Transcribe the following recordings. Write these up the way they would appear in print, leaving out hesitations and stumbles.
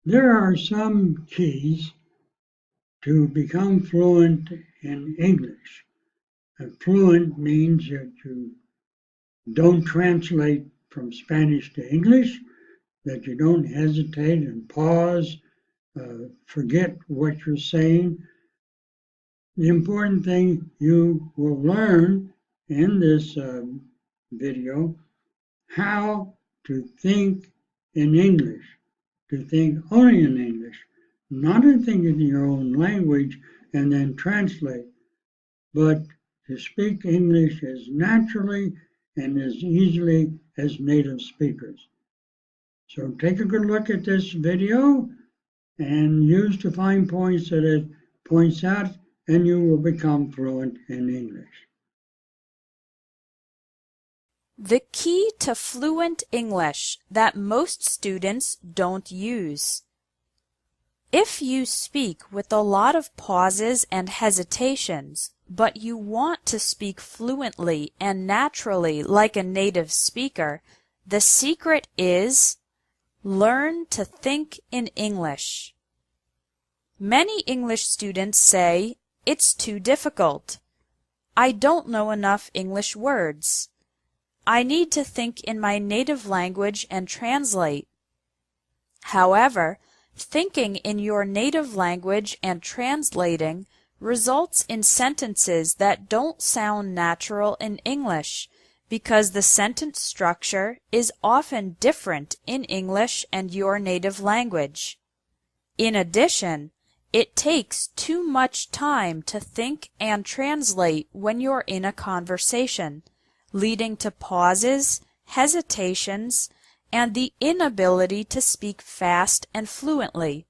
There are some keys to become fluent in English. Fluent means that you don't translate from Spanish to English, that you don't hesitate and pause, forget what you're saying. The important thing you will learn in this video how to think in English, to think only in English, not to think in your own language and then translate, but to speak English as naturally and as easily as native speakers. So take a good look at this video and use the fine points that it points out, and you will become fluent in English. The key to fluent English that most students don't use. If you speak with a lot of pauses and hesitations, but you want to speak fluently and naturally like a native speaker, the secret is learn to think in English. Many English students say, "It's too difficult. I don't know enough English words. I need to think in my native language and translate." However, thinking in your native language and translating results in sentences that don't sound natural in English because the sentence structure is often different in English and your native language. In addition, it takes too much time to think and translate when you're in a conversation, leading to pauses, hesitations, and the inability to speak fast and fluently.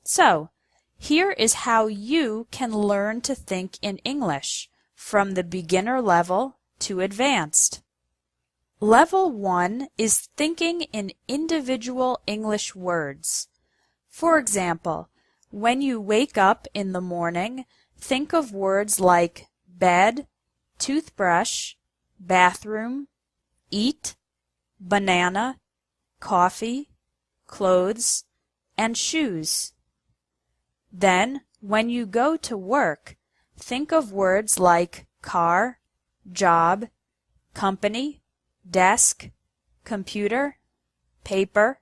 So, here is how you can learn to think in English from the beginner level to advanced. Level 1 is thinking in individual English words. For example, when you wake up in the morning, think of words like bed, toothbrush, bathroom, eat, banana, coffee, clothes, and shoes. Then, when you go to work, think of words like car, job, company, desk, computer, paper,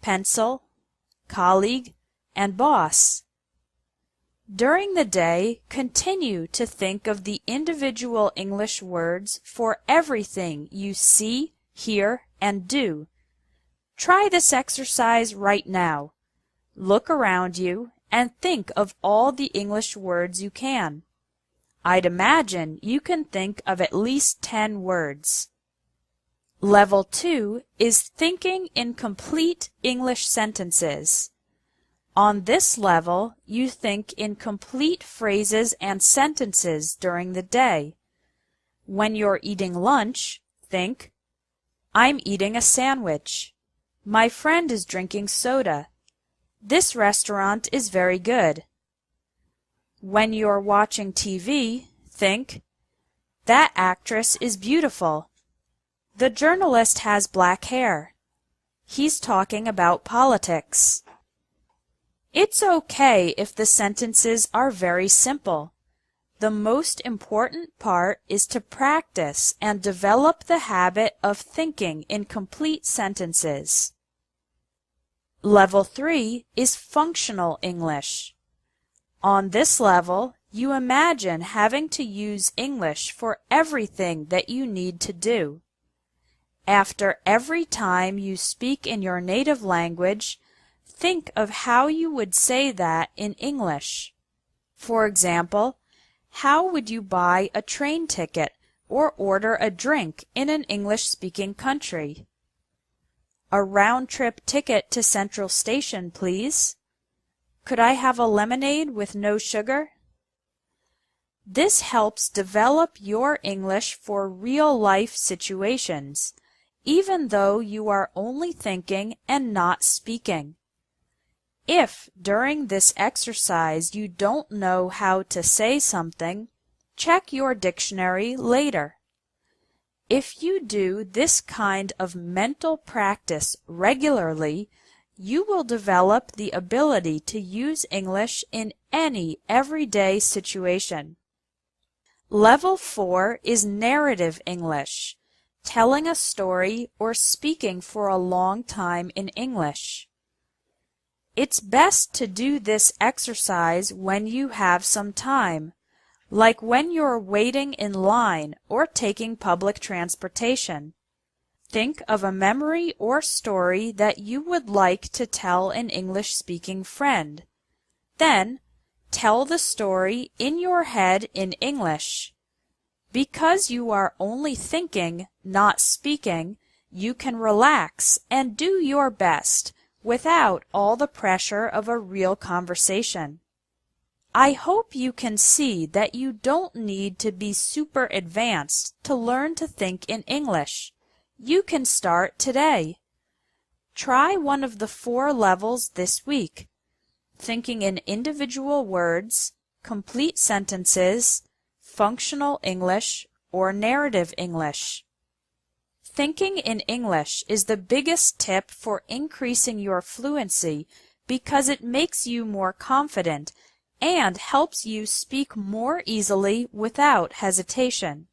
pencil, colleague, and boss. During the day, continue to think of the individual English words for everything you see, hear, and do. Try this exercise right now. Look around you and think of all the English words you can. I'd imagine you can think of at least 10 words. Level 2 is thinking in complete English sentences. On this level, you think in complete phrases and sentences during the day. When you're eating lunch, think, "I'm eating a sandwich. My friend is drinking soda. This restaurant is very good." When you're watching TV, think, "That actress is beautiful. The journalist has black hair. He's talking about politics." It's okay if the sentences are very simple. The most important part is to practice and develop the habit of thinking in complete sentences. Level 3 is functional English. On this level, you imagine having to use English for everything that you need to do. After every time you speak in your native language, think of how you would say that in English. For example, how would you buy a train ticket or order a drink in an English-speaking country? "A round-trip ticket to Central Station, please. Could I have a lemonade with no sugar?" This helps develop your English for real-life situations, even though you are only thinking and not speaking. If during this exercise you don't know how to say something, check your dictionary later. If you do this kind of mental practice regularly, you will develop the ability to use English in any everyday situation. Level 4 is narrative English, telling a story or speaking for a long time in English. It's best to do this exercise when you have some time, like when you're waiting in line or taking public transportation. Think of a memory or story that you would like to tell an English-speaking friend. Then, tell the story in your head in English. Because you are only thinking, not speaking, you can relax and do your best without all the pressure of a real conversation. I hope you can see that you don't need to be super advanced to learn to think in English. You can start today. Try one of the 4 levels this week: thinking in individual words, complete sentences, functional English, or narrative English. Thinking in English is the biggest tip for increasing your fluency because it makes you more confident and helps you speak more easily without hesitation.